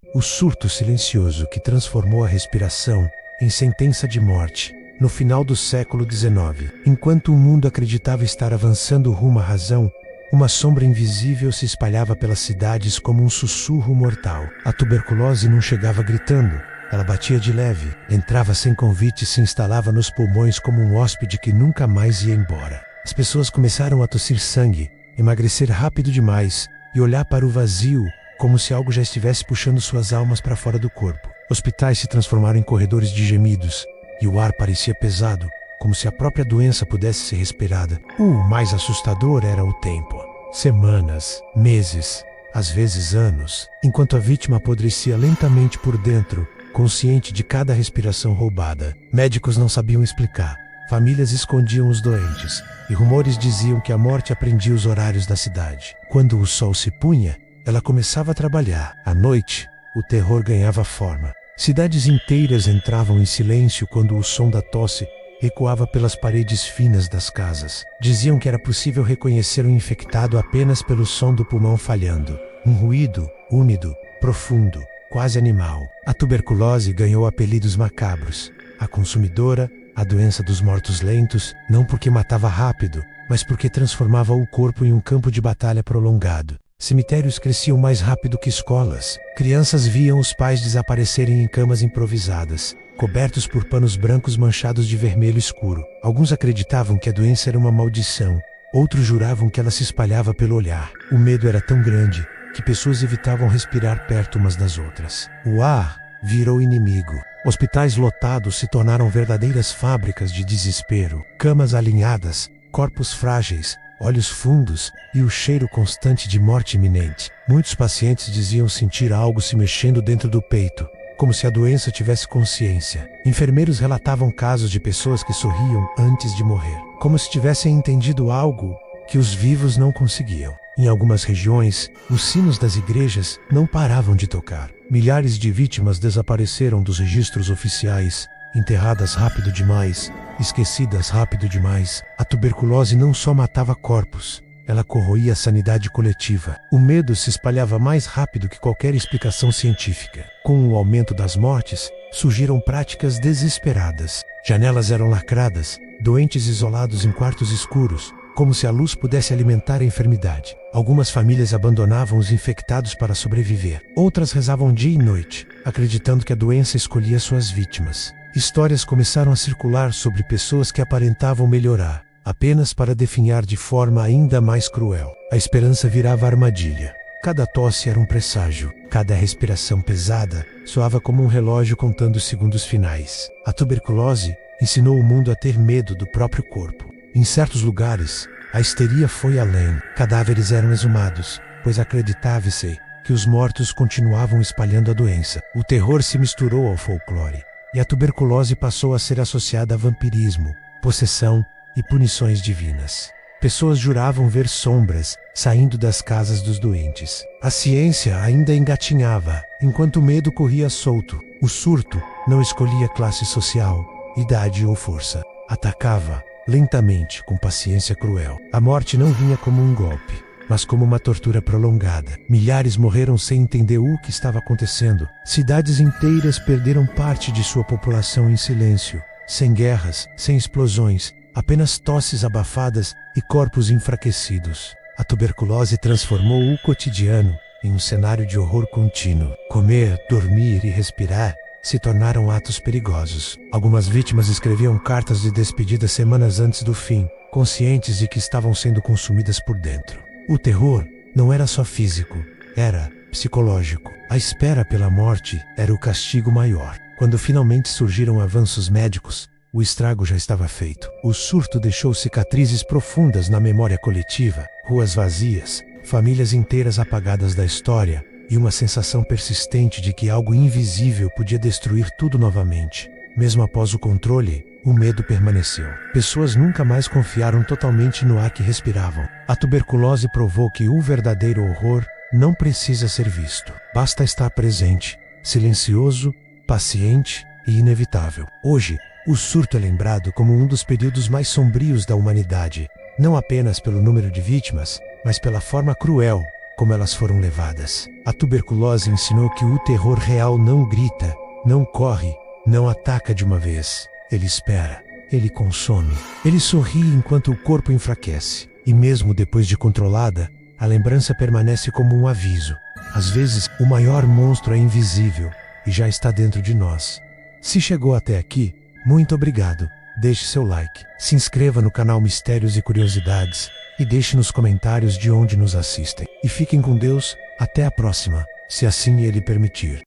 O surto silencioso que transformou a respiração em sentença de morte. No final do século XIX, enquanto o mundo acreditava estar avançando rumo à razão, uma sombra invisível se espalhava pelas cidades como um sussurro mortal. A tuberculose não chegava gritando. Ela batia de leve, entrava sem convite e se instalava nos pulmões como um hóspede que nunca mais ia embora. As pessoas começaram a tossir sangue, emagrecer rápido demais e olhar para o vazio como se algo já estivesse puxando suas almas para fora do corpo. Hospitais se transformaram em corredores de gemidos e o ar parecia pesado, como se a própria doença pudesse ser respirada. O mais assustador era o tempo. Semanas, meses, às vezes anos, enquanto a vítima apodrecia lentamente por dentro, consciente de cada respiração roubada. Médicos não sabiam explicar. Famílias escondiam os doentes, e rumores diziam que a morte aprendia os horários da cidade. Quando o sol se punha, ela começava a trabalhar. À noite, o terror ganhava forma. Cidades inteiras entravam em silêncio quando o som da tosse ecoava pelas paredes finas das casas. Diziam que era possível reconhecer o infectado apenas pelo som do pulmão falhando. Um ruído úmido, profundo, quase animal. A tuberculose ganhou apelidos macabros. A consumidora, a doença dos mortos lentos, não porque matava rápido, mas porque transformava o corpo em um campo de batalha prolongado. Cemitérios cresciam mais rápido que escolas. Crianças viam os pais desaparecerem em camas improvisadas, cobertos por panos brancos manchados de vermelho escuro. Alguns acreditavam que a doença era uma maldição, outros juravam que ela se espalhava pelo olhar. O medo era tão grande que pessoas evitavam respirar perto umas das outras. O ar virou inimigo. Hospitais lotados se tornaram verdadeiras fábricas de desespero. Camas alinhadas, corpos frágeis, olhos fundos e o cheiro constante de morte iminente. Muitos pacientes diziam sentir algo se mexendo dentro do peito, como se a doença tivesse consciência. Enfermeiros relatavam casos de pessoas que sorriam antes de morrer, como se tivessem entendido algo que os vivos não conseguiam. Em algumas regiões, os sinos das igrejas não paravam de tocar. Milhares de vítimas desapareceram dos registros oficiais, enterradas rápido demais, esquecidas rápido demais. A tuberculose não só matava corpos, ela corroía a sanidade coletiva. O medo se espalhava mais rápido que qualquer explicação científica. Com o aumento das mortes, surgiram práticas desesperadas. Janelas eram lacradas, doentes isolados em quartos escuros, como se a luz pudesse alimentar a enfermidade. Algumas famílias abandonavam os infectados para sobreviver. Outras rezavam dia e noite, acreditando que a doença escolhia suas vítimas. Histórias começaram a circular sobre pessoas que aparentavam melhorar, apenas para definhar de forma ainda mais cruel. A esperança virava armadilha. Cada tosse era um presságio. Cada respiração pesada soava como um relógio contando os segundos finais. A tuberculose ensinou o mundo a ter medo do próprio corpo. Em certos lugares, a histeria foi além. Cadáveres eram exumados, pois acreditava-se que os mortos continuavam espalhando a doença. O terror se misturou ao folclore, e a tuberculose passou a ser associada a vampirismo, possessão e punições divinas. Pessoas juravam ver sombras saindo das casas dos doentes. A ciência ainda engatinhava, enquanto o medo corria solto. O surto não escolhia classe social, idade ou força. Atacava lentamente, com paciência cruel. A morte não vinha como um golpe, mas como uma tortura prolongada. Milhares morreram sem entender o que estava acontecendo. Cidades inteiras perderam parte de sua população em silêncio, sem guerras, sem explosões, apenas tosses abafadas e corpos enfraquecidos. A tuberculose transformou o cotidiano em um cenário de horror contínuo. Comer, dormir e respirar se tornaram atos perigosos. Algumas vítimas escreviam cartas de despedida semanas antes do fim, conscientes de que estavam sendo consumidas por dentro. O terror não era só físico, era psicológico. A espera pela morte era o castigo maior. Quando finalmente surgiram avanços médicos, o estrago já estava feito. O surto deixou cicatrizes profundas na memória coletiva, ruas vazias, famílias inteiras apagadas da história, e uma sensação persistente de que algo invisível podia destruir tudo novamente. Mesmo após o controle, o medo permaneceu. Pessoas nunca mais confiaram totalmente no ar que respiravam. A tuberculose provou que o verdadeiro horror não precisa ser visto. Basta estar presente, silencioso, paciente e inevitável. Hoje, o surto é lembrado como um dos períodos mais sombrios da humanidade, não apenas pelo número de vítimas, mas pela forma cruel como elas foram levadas. A tuberculose ensinou que o terror real não grita, não corre, não ataca de uma vez. Ele espera, ele consome, ele sorri enquanto o corpo enfraquece. E mesmo depois de controlada, a lembrança permanece como um aviso. Às vezes, o maior monstro é invisível e já está dentro de nós. Se chegou até aqui, muito obrigado. Deixe seu like, se inscreva no canal Mistérios e Curiosidades e deixe nos comentários de onde nos assistem. E fiquem com Deus, até a próxima, se assim Ele permitir.